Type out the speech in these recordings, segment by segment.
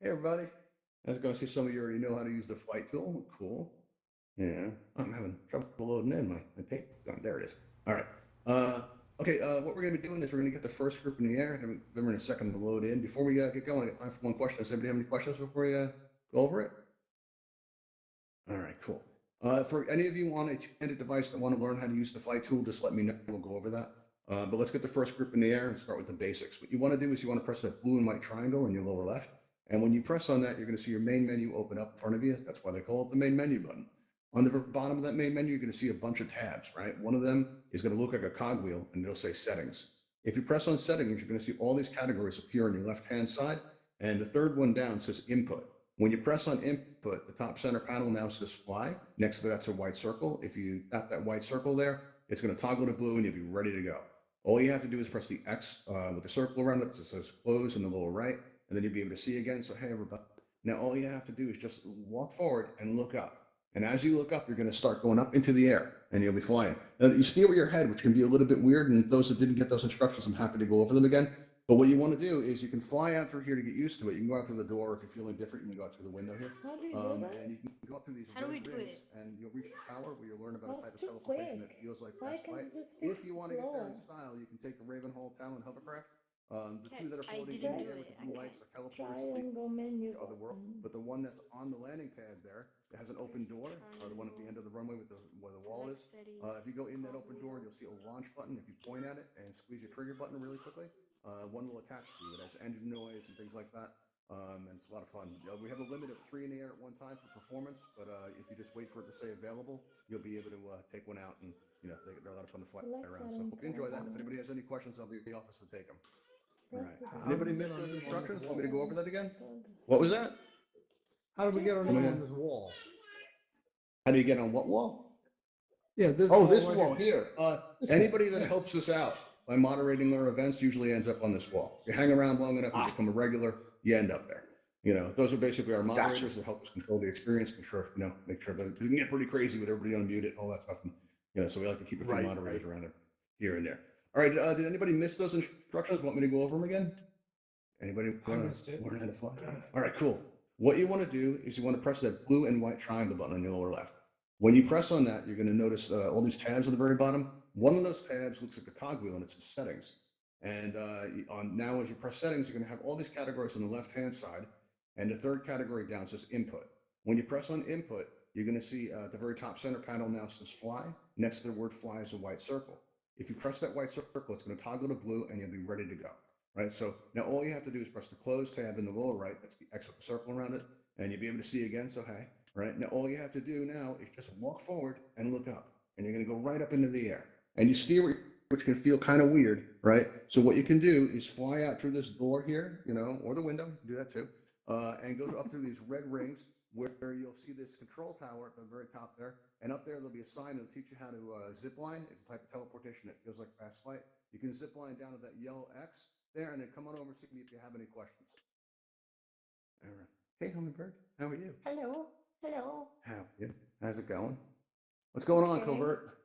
Hey everybody. I was going to see some of you already know how to use the flight tool. Cool. Yeah, I'm having trouble loading in my tape. Oh, there it is. All right. Uh, okay, what we're going to be doing is we're going to get the first group in the air. And give them a second to load in. Before we get going, I got time for one question. Does anybody have any questions before we go over it? All right, cool. For any of you on a two-handed device that want to learn how to use the flight tool, just let me know. We'll go over that. But let's get the first group in the air and start with the basics. What you want to do is you want to press that blue and white triangle in your lower left. And when you press on that, you're going to see your main menu open up in front of you. That's why they call it the main menu button. On the bottom of that main menu, you're going to see a bunch of tabs, right? One of them is going to look like a cogwheel and it'll say settings. If you press on settings, you're going to see all these categories appear on your left-hand side. And the third one down says input. When you press on input, the top center panel now says fly. Next to that's a white circle. If you tap that white circle there, it's going to toggle to blue and you'll be ready to go. All you have to do is press the X with the circle around it that says close in the lower right, and then you'll be able to see again. So, hey, everybody. Now, all you have to do is just walk forward and look up. And as you look up, you're going to start going up into the air and you'll be flying. Now, you steer with your head, which can be a little bit weird. And those that didn't get those instructions, I'm happy to go over them again. But what you want to do is you can fly out through here to get used to it. You can go out through the door. If you're feeling different, you can go out through the window here. How do you do that? And you can go up through these How do we red do rings it? and you'll reach the tower where you'll learn about a That's type of too teleportation that quick. feels like Why fast can't flight. you just speak If you want to get there in slower? style, you can take the Ravenhall hovercraft. The two Okay, that are I floating in didn't the do air with Press the it. blue Okay. lights are teleporters that lead triangle menu to other world. button. But the one that's on the landing pad there, it has an open Where's the door, the one at the end of the runway with where the wall is. select settings, If you go in that open door, cogwheel? you'll see a launch button. If you point at it and squeeze your trigger button really quickly, one will attach to you. It has engine noise and things like that. And it's a lot of fun. We have a limit of 3 in the air at one time for performance, but if you just wait for it to say available, you'll be able to take one out, and they're a lot of fun to fly Select around. So setting hope you enjoy that. If anybody cogwheels. has any questions, I'll be at the office to take them. All Press right. the How do Anybody we down. get miss on those this instructions? Want me to wall? go over that again? Cog. What was that? How do we Too get on fast. this wall? How do you get on what wall? Yeah, this Oh, wall this right wall here. here. This wall. Anybody that Yeah. helps us out by moderating our events usually ends up on this wall. You hang around long enough, you Ah, become a regular, you end up there. Those are basically our gotcha. moderators that help us control the experience, make sure that it can get pretty crazy with everybody unmuted and all that stuff. And, so we like to keep a few Right, moderators right. around here and there. All right, did anybody miss those instructions? Want me to go over them again? Anybody I want missed to it. learn how to fly? All right, cool. What you want to do is you want to press that blue and white triangle button on your lower left. When you press on that, you're going to notice all these tabs at the very bottom. One of those tabs looks like a cogwheel and it says settings. And now as you press settings, you're going to have all these categories on the left-hand side. And the third category down says input. When you press on input, you're going to see at the very top center panel now says fly. Next to the word fly is a white circle. If you press that white circle, it's going to toggle to blue and you'll be ready to go. Right, so now all you have to do is press the close tab in the lower right. That's the X with the circle around it, and you'll be able to see again. So hey, right now all you have to do now is just walk forward and look up, and you're going to go right up into the air. And you steer, which can feel kind of weird, right? So what you can do is fly out through this door here, or the window. Do that too, and go up through these red rings where you'll see this control tower at the very top there. And up there, there'll be a sign that'll teach you how to zip line. It's a type of teleportation that feels like fast flight. You can zip line down to that yellow X there, and then come on over and see me if you have any questions. All right. Hey, Hummingbird, how are you? Hello. Hello. How are you? How's it going? What's going on, Okay. Covert?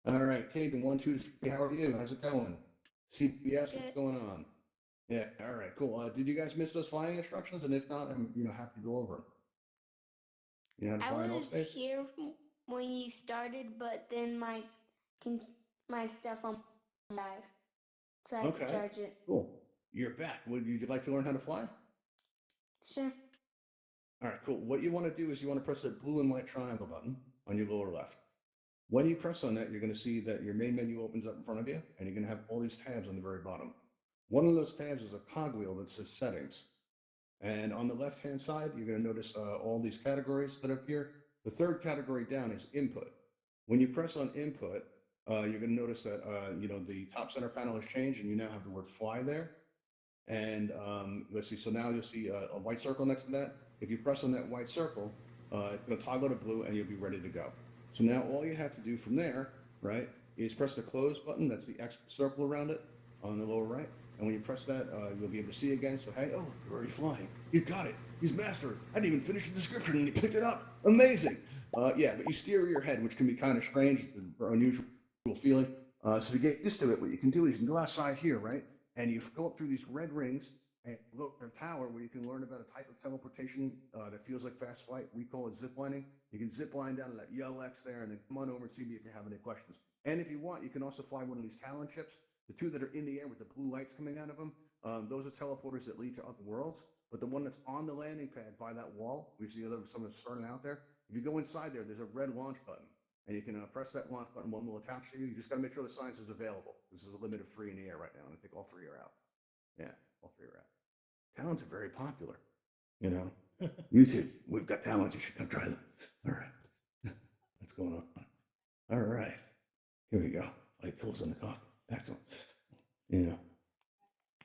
All right, Caden, 1, 2, 3, how are you? How's it going? CBS, what's Good. going on? Yeah, all right, cool. Did you guys miss those flying instructions? And if not, I'm happy to go over them. You know how to I fly in was Altspace? here when you started, but then my stuff on died, so I had to Okay, charge it. cool. You're back. Would you like to learn how to fly? Sure. All right, cool. What you want to do is you want to press that blue and white triangle button on your lower left. When you press on that, you're going to see that your main menu opens up in front of you, and you're going to have all these tabs on the very bottom. One of those tabs is a cogwheel that says settings. And on the left-hand side, you're going to notice all these categories that appear. The third category down is input. When you press on input, you're going to notice that, the top center panel has changed, and you now have the word fly there. And let's see, so now you'll see a white circle next to that. If you press on that white circle, it's going to toggle to blue and you'll be ready to go. So now all you have to do from there, right, is press the close button. That's the X circle around it on the lower right. And when you press that, you'll be able to see again. So, hey, oh, you're already flying. He's got it. He's mastered. I didn't even finish the description and he picked it up. Amazing. Yeah, but you steer with your head, which can be kind of strange, or unusual feeling. So to get used to it, what you can do is you can go outside here, right? And you go up through these red rings, and look at a tower where you can learn about a type of teleportation that feels like fast flight. We call it zip lining. You can zip line down to that yellow X there, and then come on over and see me if you have any questions. And if you want, you can also fly one of these Talon ships, the two that are in the air with the blue lights coming out of them. Those are teleporters that lead to other worlds. But the one that's on the landing pad by that wall, we see some of them starting out there. If you go inside there, there's a red launch button. And you can press that launch button, one will attach to you. You just got to make sure the science is available. This is a limit of 3 in the air right now, and I think all 3 are out. Yeah, all 3 are out. Talons are very popular. You know, YouTube, we've got talents. You should come try them. All right. What's going on? All right. Here we go. Light tools in the coffee. Excellent. Yeah.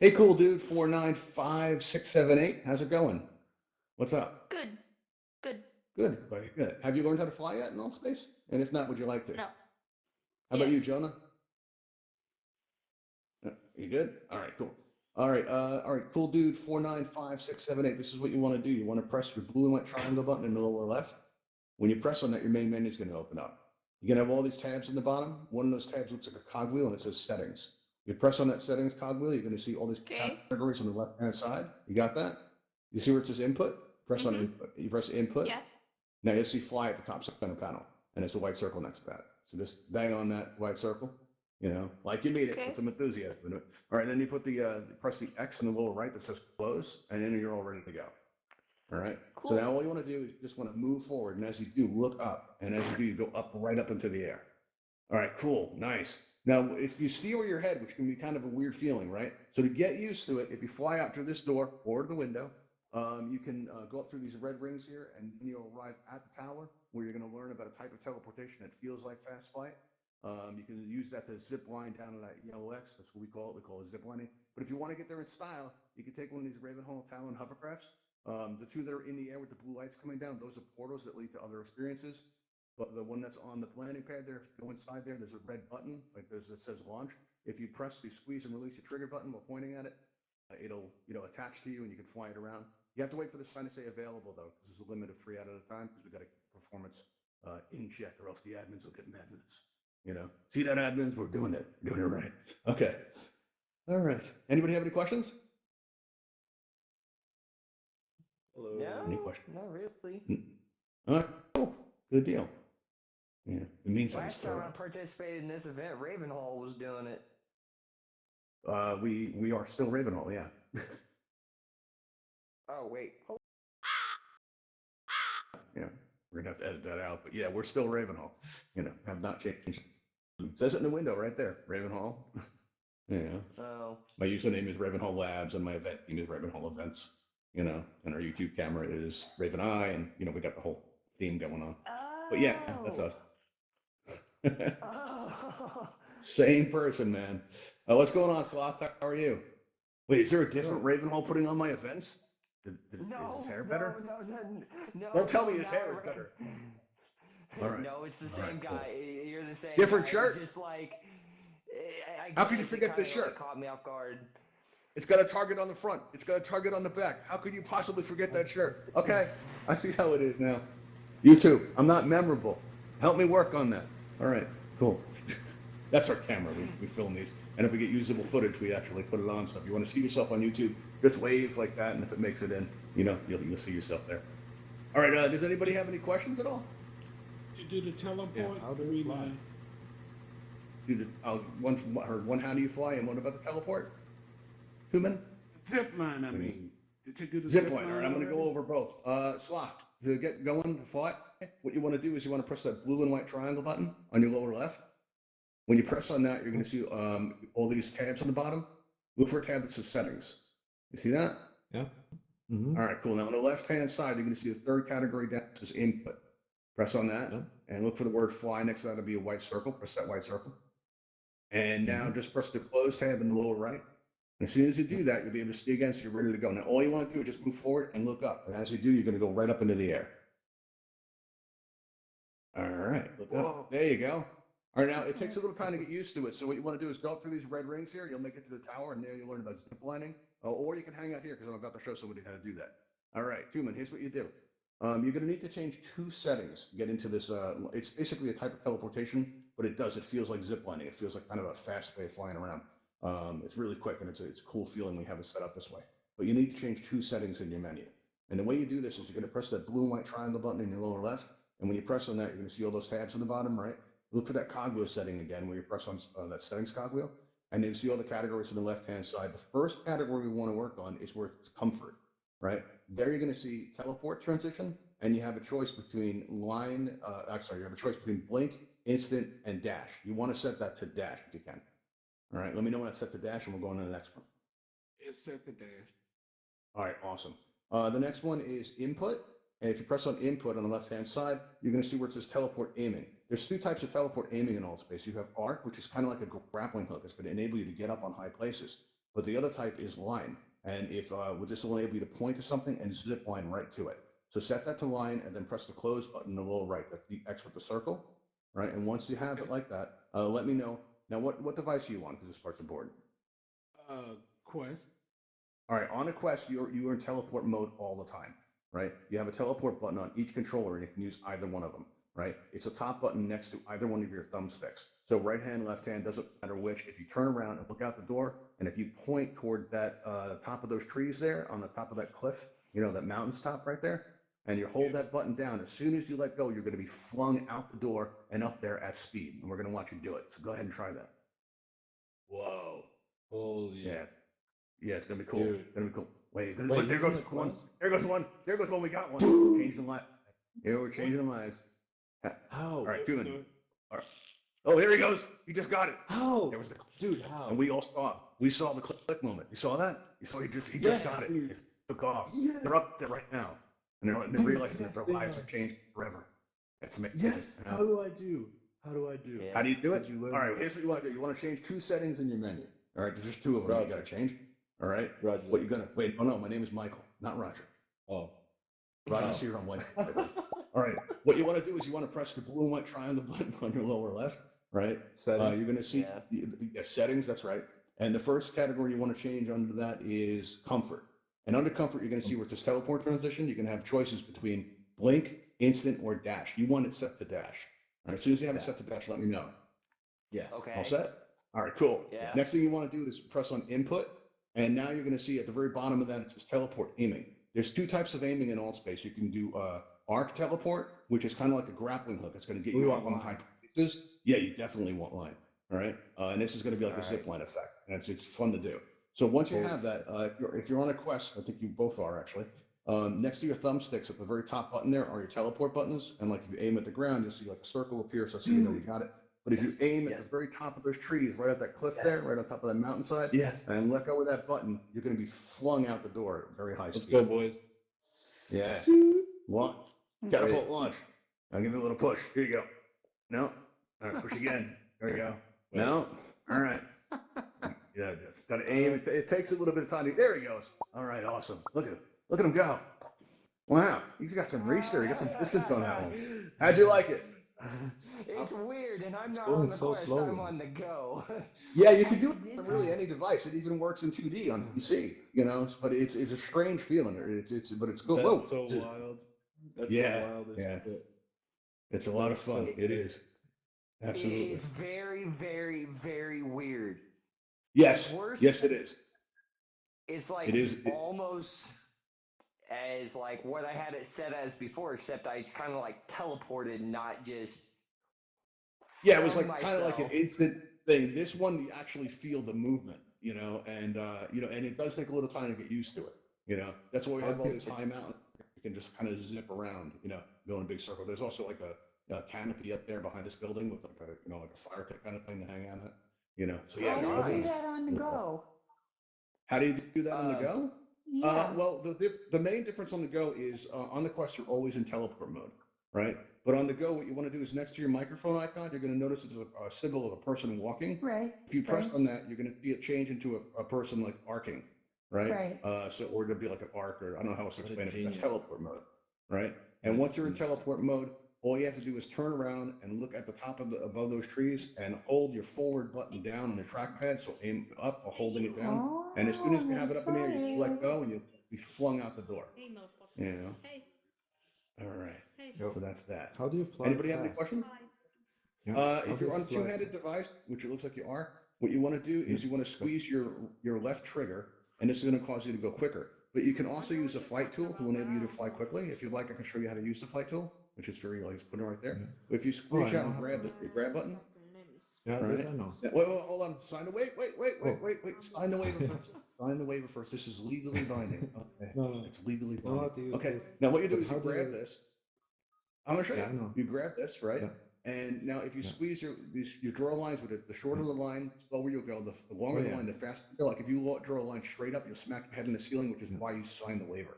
Hey, cool dude, 495678. How's it going? What's up? Good. Good. Good, buddy. Good. Have you learned how to fly yet in Altspace? And if not, would you like to? No. How about you, Yes. Jonah? You good? All right, cool. All right, cool dude, 495678. This is what you want to do. You want to press your blue and white triangle button in the lower left. When you press on that, your main menu is going to open up. You're going to have all these tabs in the bottom. One of those tabs looks like a cogwheel and it says settings. You press on that settings cogwheel, you're going to see all these Okay. categories on the left-hand side. You got that? You see where it says input? Press on input. You press input. Yeah. Now you'll see fly at the top center panel, and there's a white circle next to that. So just bang on that white circle, you know, like you mean it, Okay. with some enthusiasm in it. All right, then you put the press the X in the lower right that says close, and then you're all ready to go. All right. Cool. So now all you want to do is you just want to move forward, and as you do, look up, and as you do, you go up, right up into the air. All right, cool, nice. Now, if you steer your head, which can be kind of a weird feeling, right? So to get used to it, if you fly out through this door or the window, you can go up through these red rings here, and you'll arrive at the tower where you're going to learn about a type of teleportation that feels like fast flight. You can use that to zip line down to that yellow X. That's what we call it. We call it zip lining. But if you want to get there in style, you can take one of these Ravenhall Talon hovercrafts. The two that are in the air with the blue lights coming down, those are portals that lead to other experiences. But the one that's on the landing pad there, if you go inside there, there's a red button, like that says launch. If you press the squeeze and release your trigger button while pointing at it, it'll attach to you and you can fly it around. You have to wait for the sign to say available though, because there's a limit of 3 out at a time because we got to keep performance in check, or else the admins will get mad at us. You know, see that, admins? We're doing it. We're doing it right. Okay. All right. Anybody have any questions? Hello. No, Any questions? not really. All right. Cool. Good deal. Yeah, it means Last time I participated in this event, Ravenhall was doing it. we are still Ravenhall, yeah. Oh wait, Yeah, we're gonna have to edit that out, but yeah, we're still Ravenhall. You know, have not changed. It says it in the window right there, Ravenhall. Yeah. oh, My username is Ravenhall Labs, and my event name is Ravenhall Events. You know, and our YouTube camera is Raven Eye, and we got the whole theme going on. But yeah, that's us. Oh. Same person, man. What's going on, Sloth? How are you? Wait, is there a different Ravenhall putting on my events? Is his hair better? No. Don't tell me his not hair is Ra- better. All right. No, it's the All same right, cool. guy. You're the same. Different guy. shirt? Just like. How could you guess it forget this kinda, shirt? caught me off guard. It's got a target on the front. It's got a target on the back. How could you possibly forget that shirt? Okay, I see how it is now. You too. I'm not memorable. Help me work on that. All right, cool. That's our camera. We film these. And if we get usable footage, we actually put it on. So if you want to see yourself on YouTube, just wave like that. And if it makes it in, you'll see yourself there. All right, does anybody have any questions at all? To do the teleport, Yeah, how do we fly? One, how do you fly, and one about the teleport? Human? zip line, I mean. To do the Zip line. All right, I'm going to already? go over both. Sloth, to get going to fly, what you want to do is you want to press that blue and white triangle button on your lower left. When you press on that, you're going to see all these tabs on the bottom. Look for a tab that says settings. You see that? Yeah. All right, cool. Now on the left-hand side, you're going to see the third category down that says input. Press on that and look for the word fly. Next to that will be a white circle. Press that white circle. And now just press the close tab in the lower right. And as soon as you do that, you'll be able to see again, so you're ready to go. Now, all you want to do is just move forward and look up. And as you do, you're going to go right up into the air. All right, look up. There you go. All right, now it takes a little time to get used to it. So what you want to do is go up through these red rings here. You'll make it to the tower, and there you'll learn about zip lining. Or you can hang out here because I'm about to show somebody how to do that. All right, Human, here's what you do. You're going to need to change 2 settings to get into this. It's basically a type of teleportation, but it feels like zip lining. It feels like kind of a fast way of flying around. It's really quick, and it's a cool feeling when you have it set up this way. but you need to change 2 settings in your menu. And the way you do this is you're going to press that blue and white triangle button in your lower left. And when you press on that, you're going to see all those tabs on the bottom right. Look for that cogwheel setting again, where you press on that settings cogwheel. And you see all the categories on the left-hand side. The first category we want to work on is where it's comfort, right? There you're going to see teleport transition, and you have a choice between you have a choice between blink, instant, and dash. You want to set that to dash if you can. All right, let me know when it's set to dash, and we'll go on to the next one. It's set the dash. All right, awesome. The next one is input. And if you press on input on the left-hand side, you're going to see where it says teleport aiming. There's 2 types of teleport aiming in Altspace. You have arc, which is kind of like a grappling hook. It's going to enable you to get up on high places. But the other type is line. And if this will enable you to point to something and zip line right to it. So set that to line and then press the close button in the lower right. That's the X with the circle, right? And once you have it like that, let me know. Now, what device are you on? Because this part's important. Quest. All right, on a Quest, you're in teleport mode all the time, right? You have a teleport button on each controller, and you can use either one of them, right? It's a top button next to either one of your thumbsticks. So right hand, left hand, doesn't matter which. If you turn around and look out the door, and if you point toward that top of those trees there, on the top of that cliff, that mountain's top right there, and you hold that button down, as soon as you let go, you're going to be flung out the door and up there at speed. And we're going to watch you do it. So go ahead and try that. Whoa. Holy. Yeah. Yeah, it's gonna be cool. Dude. It's gonna be cool. Wait, there Wait, goes isn't it one. Quest? There goes one. There goes one. We got one. Changing the light. Yeah, we're changing the lives. How? All right, 2 minutes. All right. Oh, there he goes. He just got it. How? There was the Dude, how? and we all saw. We saw the click moment. You saw that? You saw he just got it. dude. It took off. Yeah. They're up there right now, and they're Dude, realizing yes, that their they lives are. have changed forever. That's amazing. Yes. You know? How do I do? How do I do? Yeah. How do you do it? Did you learn All right, that? here's what you want to do. You want to change 2 settings in your menu. All right, there's just 2 of them you got to change. All right. Roger. What you gonna wait? Oh no, my name is Michael, not Roger. Oh. Roger's here on Wednesday. All right. What you want to do is you want to press the blue and white triangle button on your lower left, right? Settings. You're going to see settings. That's right. And the first category you want to change under that is comfort. And under comfort, you're going to see where it says teleport transition. You can have choices between blink, instant, or dash. You want it set to dash. All right. As soon as you have it set to dash, let me know. Yes. Okay. All set? All right, cool. Yeah. Next thing you want to do is press on input. And now you're going to see at the very bottom of that, it says teleport aiming. There's 2 types of aiming in Altspace. You can do arc teleport, which is kind of like a grappling hook. It's going to get you up on high places. Yeah, you definitely want line. All right. And this is going to be like a zip line effect. And it's fun to do. So once you have that, if you're on a Quest, I think you both are actually, next to your thumbsticks at the very top button there are your teleport buttons. And like if you aim at the ground, you'll see like a circle appear. So you know you got it. But if you aim at the very top of those trees, right at that cliff there, right on top of that mountainside, and let go of that button, you're going to be flung out the door at very high speed. Let's go, boys. Yeah. Launch. Catapult launch. I'll give you a little push. Here you go. No. All right, push again. There you go. No. All right. Yeah, got to aim. It takes a little bit of time. There he goes. All right, awesome. Look at him go. Wow, he's got some reach there. He got some distance on that one. How'd you like it? It's weird, and I'm not going on the so Quest. slowly. I'm on the go. Yeah, you can do it on really any device. It even works in 2D on PC, but it's a strange feeling. But it's cool. That's Whoa. so wild. That's Yeah, the wildest yeah. shit. It's a lot of fun. So It is. Absolutely. It's very, very, very weird. Yes. Worse- Yes, it is. It's like It is. almost as like what I had it set as before, except I kind of like teleported, not just. Yeah, it was from like kind of like an myself. instant thing. This one, you actually feel the movement, and and it does take a little time to get used to it. That's why we have all these high mountains. You can just kind of zip around, go in a big circle. There's also like a canopy up there behind this building with like a fire pit kind of thing to hang out at. So yeah. How do you do it's- that on the go? How do you do that on the go? Yeah. Well, the main difference on the go is on the Quest, you're always in teleport mode, right? But on the go, what you want to do is next to your microphone icon, you're going to notice there's a symbol of a person walking. Right. If you press right. on that, you're going to see it change into a person like arcing, right? Right. Or it'll be like an arc, or I don't know how else to What a explain it. But that's genius. teleport mode, right? And What a once you're in genius. teleport mode, all you have to do is turn around and look at the top of above those trees and hold your forward button down on the trackpad. So aim up or holding it down. Oh, And as soon as you have it up in the air, you fun. let go and you'll be flung out the door. Hey, motherfucker. Hey, All right. hey. So that's that. How do you fly Anybody have any fast? questions? Hi. Yeah, how If do you're you on a fly- two-handed device, which it looks like you are, what you want to do is you want to squeeze your left trigger and this is going to cause you to go quicker. But you can also use a flight tool to enable you to fly quickly. If you'd like, I can show you how to use the flight tool, which is very, like, put it right there. But if you squeeze I out and know. grab the grab button, Yeah, all this right. I know. Yeah, wait, hold on. Sign the wait. Sign the waiver first. Sign the waiver first. This is legally binding. Okay. No, It's legally know how binding. to use Okay. this. Now what you do But is you how do grab you- this. I'm gonna show Yeah, I you. know. You grab this, right? Yeah. And now if you Yeah. squeeze you draw lines with it. The shorter the line, the slower you'll go. The longer the yeah. line, the faster you go. Like if you draw a line straight up, you'll smack your head in the ceiling, which is why you sign the waiver.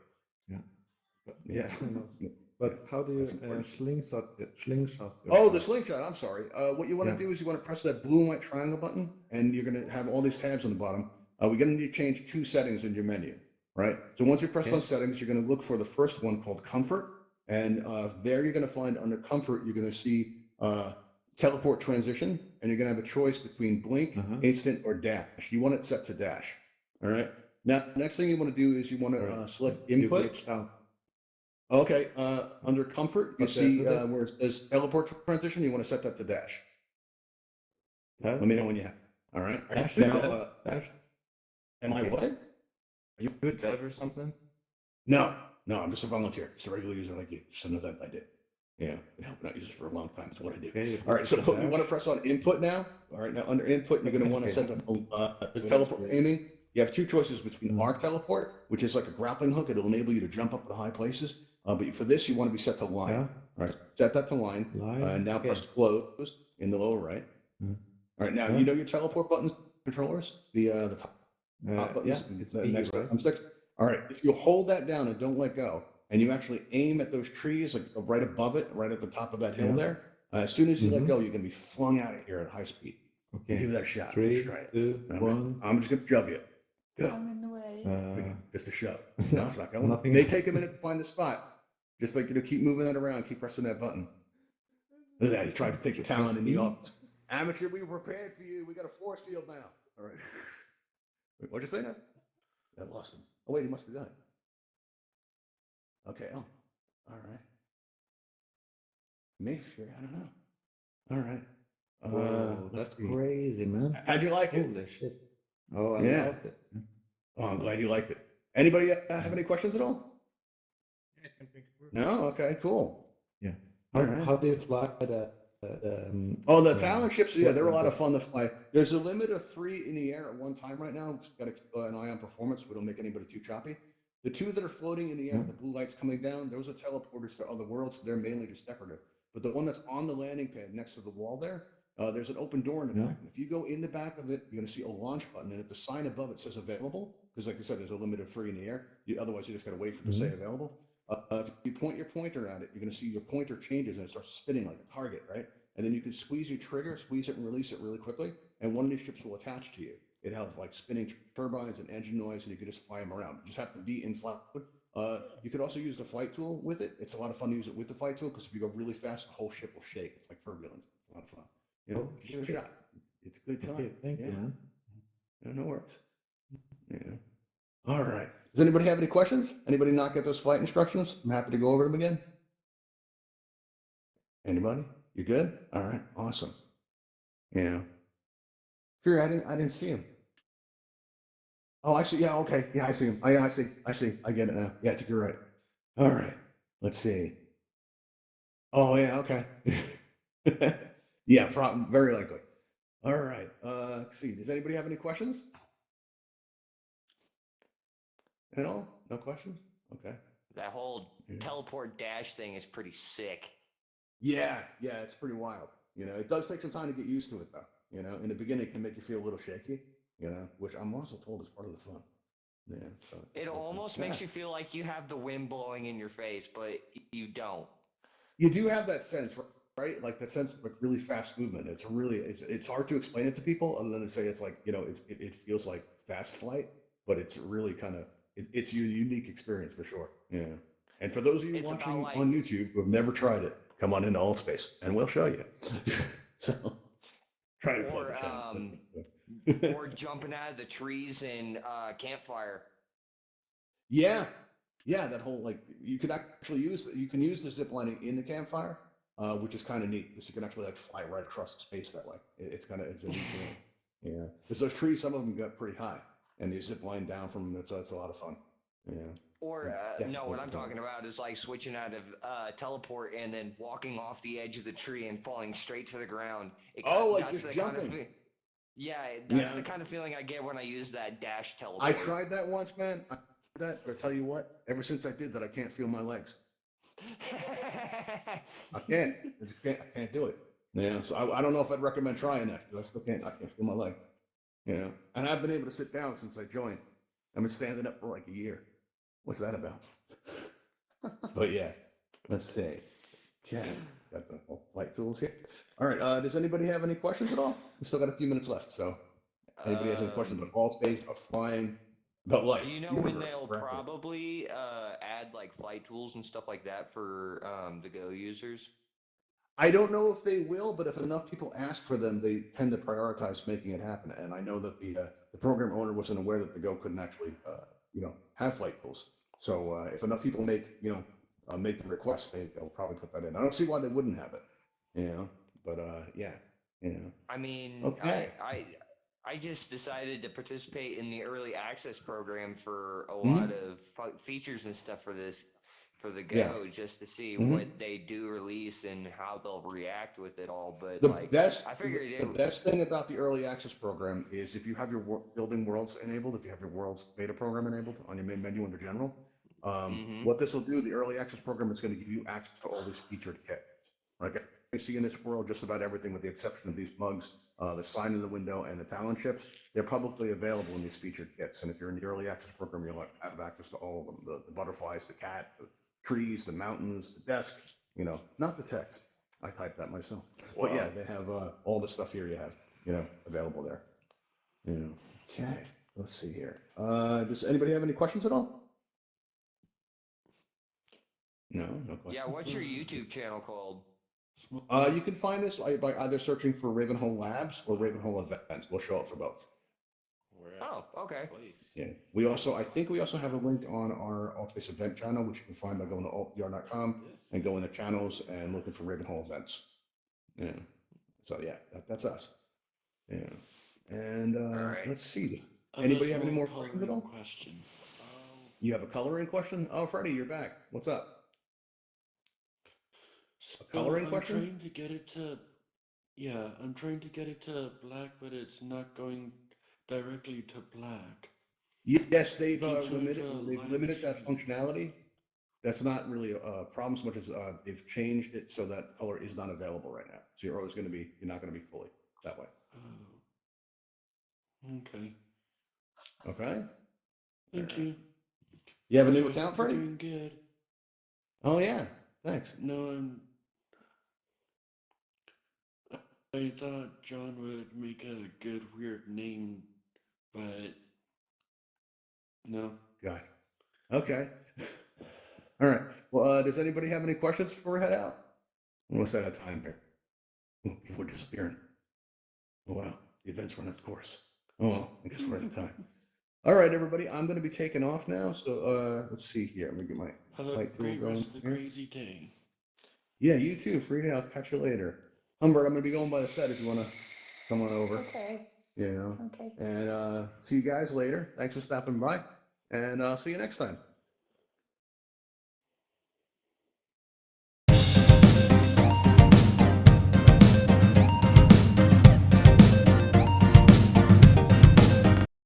But, Yeah. I know. Yeah. But how do That's you important. slingshot it? Slingshot. Oh, the yourself? slingshot. I'm sorry. What you want to Yeah. do is you want to press that blue and white triangle button, and you're going to have all these tabs on the bottom. We're going to need to change 2 settings in your menu, right? So once you press Okay. on settings, you're going to look for the first one called comfort. And there you're going to find under comfort, you're going to see teleport transition, and you're going to have a choice between blink, instant, or dash. You want it set to dash. All right. Now, next thing you want to do is you want to select You input. glitched out. Okay, under comfort, you But see the- where it says teleport transition, you want to set that to dash. Test. Let me know when you have. All right. Dash. Now, Dash. am I what? Are you a dev or something? No, I'm just a volunteer. Just a regular user like you. Just another that I did. Yeah, been helping out users for a long time. That's what I do. Okay, All right, so dash. you want to press on input now. All right, now under input, you're going to want to set the teleport aiming. You have 2 choices between arc teleport, which is like a grappling hook. It'll enable you to jump up to high places. But for this, you want to be set to line. Yeah. All right, set that to line. Line, And now okay. press close in the lower right. Mhm. All right, now Yeah. you know your teleport buttons, controllers, the top buttons, Yeah, it's the B, next right? thumbsticks. All right, if you hold that down and don't let go, and you actually aim at those trees, like right above it, right at the top of that hill Yeah. there, as soon as you let Mhm. go, you're gonna be flung out of here at high speed. Okay. Give that a shot. 3, Let's try it. 2, I'm 1. I'm just gonna shove you. Go. I'm in the way. Just a shove. No, it's not going. Nothing. May take a minute to find the spot. Just like, keep moving that around, keep pressing that button. Look at that. He tried to take your talent in the office. Amateur, we were prepared for you. We got a force field now. All right. Wait, what'd you say now? I lost him. Oh, wait, he must have done it. Okay. Oh, all right. Me? Sure. I don't know. All right. Whoa, let's that's see. crazy, man. How'd you like it? Holy shit. Oh, I Yeah. loved it. Oh, I'm glad you liked it. Anybody have any questions at all? I can think of it. No? Okay, cool. Yeah. All How, right. how do you fly the Oh, the Talon ships, yeah, they're a lot of fun. fun to fly. There's a limit of 3 in the air at one time right now. Got to keep an eye on performance. We don't make anybody too choppy. The 2 that are floating in the air with the blue lights coming down, those are teleporters to other worlds. They're mainly just decorative. But the one that's on the landing pad next to the wall there, there's an open door in the back. And if you go in the back of it, you're going to see a launch button. And if the sign above it says available, because like I said, there's a limit of 3 in the air. Otherwise, you just got to wait for it to say available. If you point your pointer at it, you're going to see your pointer changes and it starts spinning like a target, right? And then you can squeeze your trigger, squeeze it and release it really quickly. And one of these ships will attach to you. It has like spinning turbines and engine noise, and you can just fly them around. You just have to be in flight. You could also use the flight tool with it. It's a lot of fun to use it with the flight tool because if you go really fast, the whole ship will shake. It's like turbulence. It's a lot of fun. Give it a shot. It's a good time. Okay, thank you, man. No worries. Yeah. All right. Does anybody have any questions? Anybody not get those flight instructions? I'm happy to go over them again. Anybody? You good? All right. Awesome. Yeah. Sure. I didn't see him. Oh, I see. Yeah. Okay. Yeah, I see him. I see. I get it now. Yeah, I think you're right. All right. Let's see. Oh, yeah. Okay. Yeah. Very likely. All right. Let's see. Does anybody have any questions? At all? No questions? Okay. That whole Yeah. teleport dash thing is pretty sick. Yeah, it's pretty wild. It does take some time to get used to it, though. In the beginning, it can make you feel a little shaky. Which I'm also told is part of the fun. Yeah. So It almost makes you feel like you have the wind blowing in your face, but you don't. You do have that sense, right? Like that sense of like really fast movement. It's hard to explain it to people other than to say it's like it feels like fast flight, but it's really kind of it's a unique experience for sure. Yeah. And for those of you It's watching about, like- on YouTube who have never tried it, come on into Altspace and we'll show you. So try to play Or, the channel. Or jumping out of the trees in Campfire. Yeah, that whole like you can use the zip lining in the campfire, which is kind of neat because you can actually like fly right across the space that way. It's a neat feeling. Yeah, because those trees, some of them got pretty high, and you zip line down from them. It's a lot of fun. Yeah. Or no, what I'm Definitely. talking about is like switching out of teleport and then walking off the edge of the tree and falling straight to the ground. Oh, like that's just the kind of jumping. yeah, that's Yeah. the kind of feeling I get when I use that dash I teleport. tried that once, man. I tried that, but I tell you what, ever since I did that, I can't feel my legs. I can't. I can't do it. Yeah. So I don't know if I'd recommend trying that, because I still can't. I can't feel my leg. Yeah. And I've been able to sit down since I joined. I've been standing up for like a year. What's that about? But yeah, let's see. Okay, got the light tools here. All right. Does anybody have any questions at all? We still got a few minutes left. So, anybody has any questions about Altspace, about flying, about life? Do you know when universe, they'll frankly? probably add like flight tools and stuff like that for the Go users? I don't know if they will, but if enough people ask for them, they tend to prioritize making it happen. And I know that the program owner wasn't aware that the Go couldn't actually, have flight tools. So if enough people make the request, they'll probably put that in. I don't see why they wouldn't have it, But yeah, I mean, Okay. I just decided to participate in the early access program for a Mhm. lot of features and stuff for the Go, Yeah. just to see Mhm. what they do release and how they'll react with it all. But The like, best, I figured the best thing about the early access program is if you have your building worlds enabled, if you have your worlds beta program enabled on your main menu under general, Mhm. what this will do, the early access program is going to give you access to all these featured kits. Right? You see in this world just about everything with the exception of these mugs, the sign in the window, and the talent chips. They're publicly available in these featured kits. And if you're in the early access program, you'll have access to all of them: the butterflies, the cat, the trees, the mountains, the desk. Not the text. I typed that myself. But yeah, they have all the stuff here you have, available there. Okay, let's see here. Does anybody have any questions at all? No questions. Yeah, what's your YouTube channel called? You can find this by either searching for Ravenhall Labs or Ravenhall Events. We'll show up for both. Oh, okay. Yeah. I think we also have a link on our Altspace event channel, which you can find by going to altvr.com and going to channels and looking for Ravenhall Events. Yeah. So yeah, that's us. Yeah. And right. let's see. Anybody have any more questions at all? Question. You have a coloring question? Oh, Freddie, you're back. What's up? So coloring I'm question? trying to get it to, I'm trying to get it to black, but it's not going directly to black. Yes, they've Can you turn it to limited that lightish? functionality. That's not really a problem so much as they've changed it so that color is not available right now. So you're not going to be fully that way. Oh. Okay. Okay. Thank you. You have a new Also, I account, hope you're Freddie? doing good. Oh yeah. Thanks. No, I thought John would make a good weird name, but no. God. Okay. All right. Well, does anybody have any questions before we head out? We're almost out of time here. Ooh, people are disappearing. Oh wow. The event's run its course. Oh well, I guess we're out of time. All right, everybody. I'm going to be taking off now. So let's see here. Let me get my Have a light tool great going rest of the here. crazy day. Yeah, you too, Frida. I'll catch you later. Humbert, I'm going to be going by the set if you want to come on over. Okay. Yeah. Okay. And see you guys later. Thanks for stopping by. And I'll see you next time.